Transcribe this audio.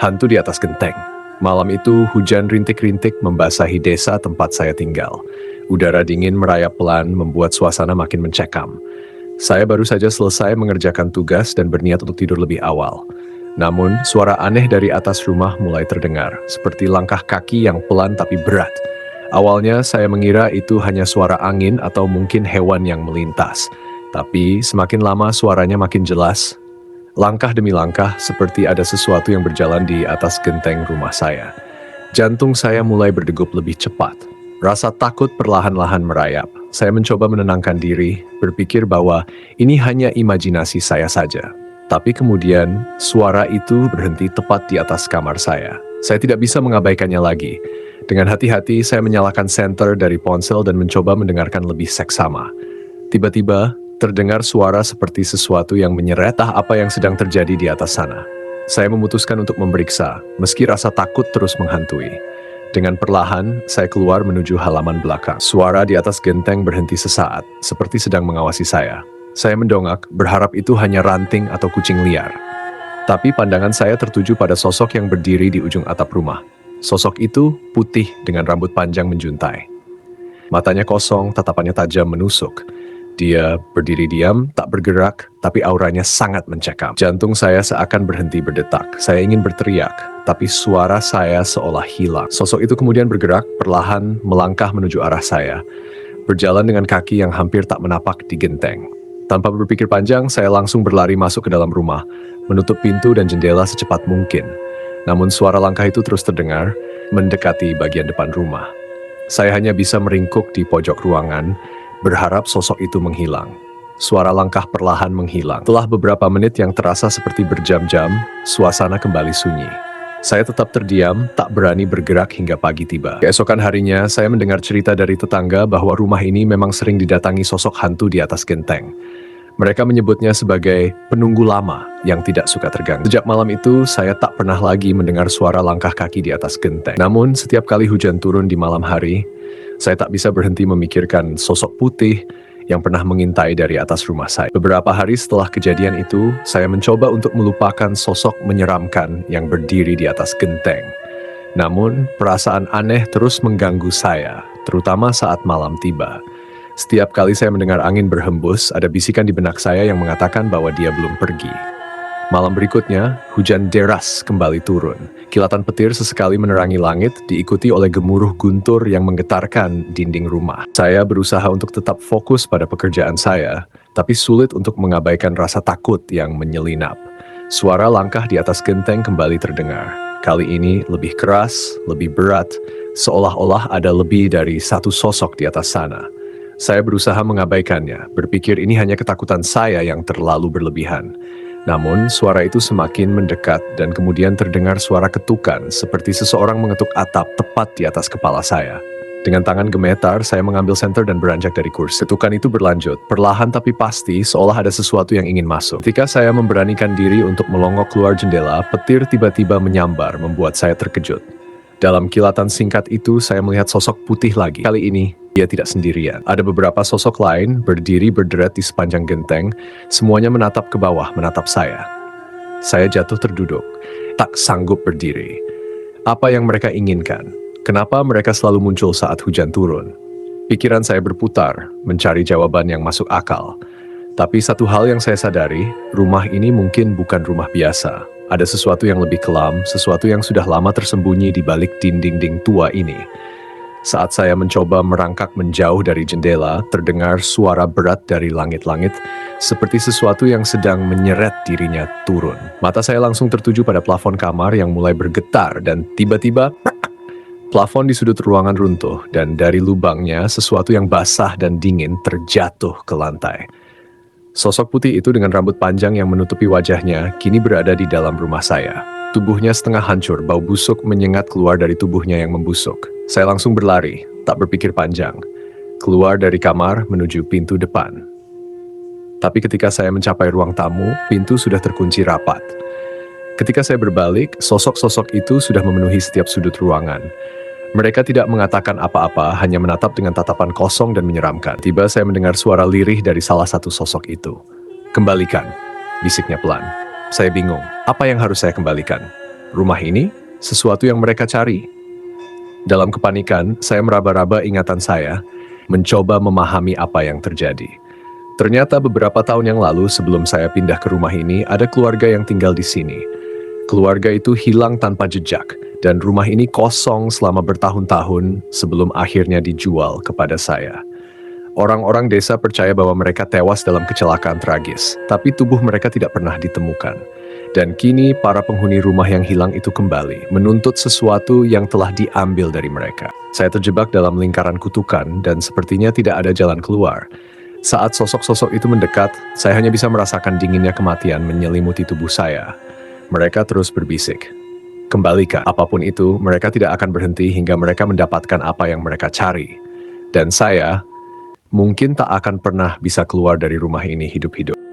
Hantu di atas genteng. Malam itu, hujan rintik-rintik membasahi desa tempat saya tinggal. Udara dingin merayap pelan membuat suasana makin mencekam. Saya baru saja selesai mengerjakan tugas dan berniat untuk tidur lebih awal. Namun, suara aneh dari atas rumah mulai terdengar, seperti langkah kaki yang pelan tapi berat. Awalnya saya mengira itu hanya suara angin atau mungkin hewan yang melintas. Tapi semakin lama suaranya makin jelas. Langkah demi langkah seperti ada sesuatu yang berjalan di atas genteng rumah saya. Jantung saya mulai berdegup lebih cepat. Rasa takut perlahan-lahan merayap. Saya mencoba menenangkan diri, berpikir bahwa ini hanya imajinasi saya saja. Tapi kemudian, suara itu berhenti tepat di atas kamar saya. Saya tidak bisa mengabaikannya lagi. Dengan hati-hati, saya menyalakan senter dari ponsel dan mencoba mendengarkan lebih seksama. Tiba-tiba, terdengar suara seperti sesuatu yang menyeret apa yang sedang terjadi di atas sana. Saya memutuskan untuk memeriksa, meski rasa takut terus menghantui. Dengan perlahan, saya keluar menuju halaman belakang. Suara di atas genteng berhenti sesaat, seperti sedang mengawasi saya. Saya mendongak, berharap itu hanya ranting atau kucing liar. Tapi pandangan saya tertuju pada sosok yang berdiri di ujung atap rumah. Sosok itu putih dengan rambut panjang menjuntai. Matanya kosong, tatapannya tajam menusuk. Dia berdiri diam, tak bergerak, tapi auranya sangat mencekam. Jantung saya seakan berhenti berdetak. Saya ingin berteriak, tapi suara saya seolah hilang. Sosok itu kemudian bergerak, perlahan melangkah menuju arah saya. Berjalan dengan kaki yang hampir tak menapak di genteng. Tanpa berpikir panjang, saya langsung berlari masuk ke dalam rumah, menutup pintu dan jendela secepat mungkin. Namun suara langkah itu terus terdengar, mendekati bagian depan rumah. Saya hanya bisa meringkuk di pojok ruangan, berharap sosok itu menghilang. Suara langkah perlahan menghilang. Setelah beberapa menit yang terasa seperti berjam-jam, suasana kembali sunyi. Saya tetap terdiam, tak berani bergerak hingga pagi tiba. Keesokan harinya, saya mendengar cerita dari tetangga bahwa rumah ini memang sering didatangi sosok hantu di atas genteng. Mereka menyebutnya sebagai penunggu lama yang tidak suka terganggu. Sejak malam itu, saya tak pernah lagi mendengar suara langkah kaki di atas genteng. Namun, setiap kali hujan turun di malam hari, saya tak bisa berhenti memikirkan sosok putih yang pernah mengintai dari atas rumah saya. Beberapa hari setelah kejadian itu, saya mencoba untuk melupakan sosok menyeramkan yang berdiri di atas genteng. Namun, perasaan aneh terus mengganggu saya, terutama saat malam tiba. Setiap kali saya mendengar angin berhembus, ada bisikan di benak saya yang mengatakan bahwa dia belum pergi. Malam berikutnya, hujan deras kembali turun. Kilatan petir sesekali menerangi langit, diikuti oleh gemuruh guntur yang menggetarkan dinding rumah. Saya berusaha untuk tetap fokus pada pekerjaan saya, tapi sulit untuk mengabaikan rasa takut yang menyelinap. Suara langkah di atas genteng kembali terdengar. Kali ini lebih keras, lebih berat, seolah-olah ada lebih dari satu sosok di atas sana. Saya berusaha mengabaikannya, berpikir ini hanya ketakutan saya yang terlalu berlebihan. Namun, suara itu semakin mendekat dan kemudian terdengar suara ketukan seperti seseorang mengetuk atap tepat di atas kepala saya. Dengan tangan gemetar, saya mengambil senter dan beranjak dari kursi. Ketukan itu berlanjut, perlahan tapi pasti seolah ada sesuatu yang ingin masuk. Ketika saya memberanikan diri untuk melongok keluar jendela, petir tiba-tiba menyambar membuat saya terkejut. Dalam kilatan singkat itu, saya melihat sosok putih lagi. Kali ini, dia tidak sendirian. Ada beberapa sosok lain berdiri berderet di sepanjang genteng, semuanya menatap ke bawah, menatap saya. Saya jatuh terduduk, tak sanggup berdiri. Apa yang mereka inginkan? Kenapa mereka selalu muncul saat hujan turun? Pikiran saya berputar, mencari jawaban yang masuk akal. Tapi satu hal yang saya sadari, rumah ini mungkin bukan rumah biasa. Ada sesuatu yang lebih kelam, sesuatu yang sudah lama tersembunyi di balik dinding-dinding tua ini. Saat saya mencoba merangkak menjauh dari jendela, terdengar suara berat dari langit-langit, seperti sesuatu yang sedang menyeret dirinya turun. Mata saya langsung tertuju pada plafon kamar yang mulai bergetar, dan tiba-tiba, plafon di sudut ruangan runtuh, dan dari lubangnya sesuatu yang basah dan dingin terjatuh ke lantai. Sosok putih itu dengan rambut panjang yang menutupi wajahnya, kini berada di dalam rumah saya. Tubuhnya setengah hancur, bau busuk menyengat keluar dari tubuhnya yang membusuk. Saya langsung berlari, tak berpikir panjang. Keluar dari kamar menuju pintu depan. Tapi ketika saya mencapai ruang tamu, pintu sudah terkunci rapat. Ketika saya berbalik, sosok-sosok itu sudah memenuhi setiap sudut ruangan. Mereka tidak mengatakan apa-apa, hanya menatap dengan tatapan kosong dan menyeramkan. Tiba saya mendengar suara lirih dari salah satu sosok itu. "Kembalikan," bisiknya pelan. Saya bingung, apa yang harus saya kembalikan? Rumah ini, sesuatu yang mereka cari. Dalam kepanikan, saya meraba-raba ingatan saya, mencoba memahami apa yang terjadi. Ternyata beberapa tahun yang lalu sebelum saya pindah ke rumah ini, ada keluarga yang tinggal di sini. Keluarga itu hilang tanpa jejak, dan rumah ini kosong selama bertahun-tahun sebelum akhirnya dijual kepada saya. Orang-orang desa percaya bahwa mereka tewas dalam kecelakaan tragis, tapi tubuh mereka tidak pernah ditemukan. Dan kini para penghuni rumah yang hilang itu kembali, menuntut sesuatu yang telah diambil dari mereka. Saya terjebak dalam lingkaran kutukan dan sepertinya tidak ada jalan keluar. Saat sosok-sosok itu mendekat, saya hanya bisa merasakan dinginnya kematian menyelimuti tubuh saya. Mereka terus berbisik. Kembalikan apapun itu, mereka tidak akan berhenti hingga mereka mendapatkan apa yang mereka cari. Dan saya mungkin tak akan pernah bisa keluar dari rumah ini hidup-hidup.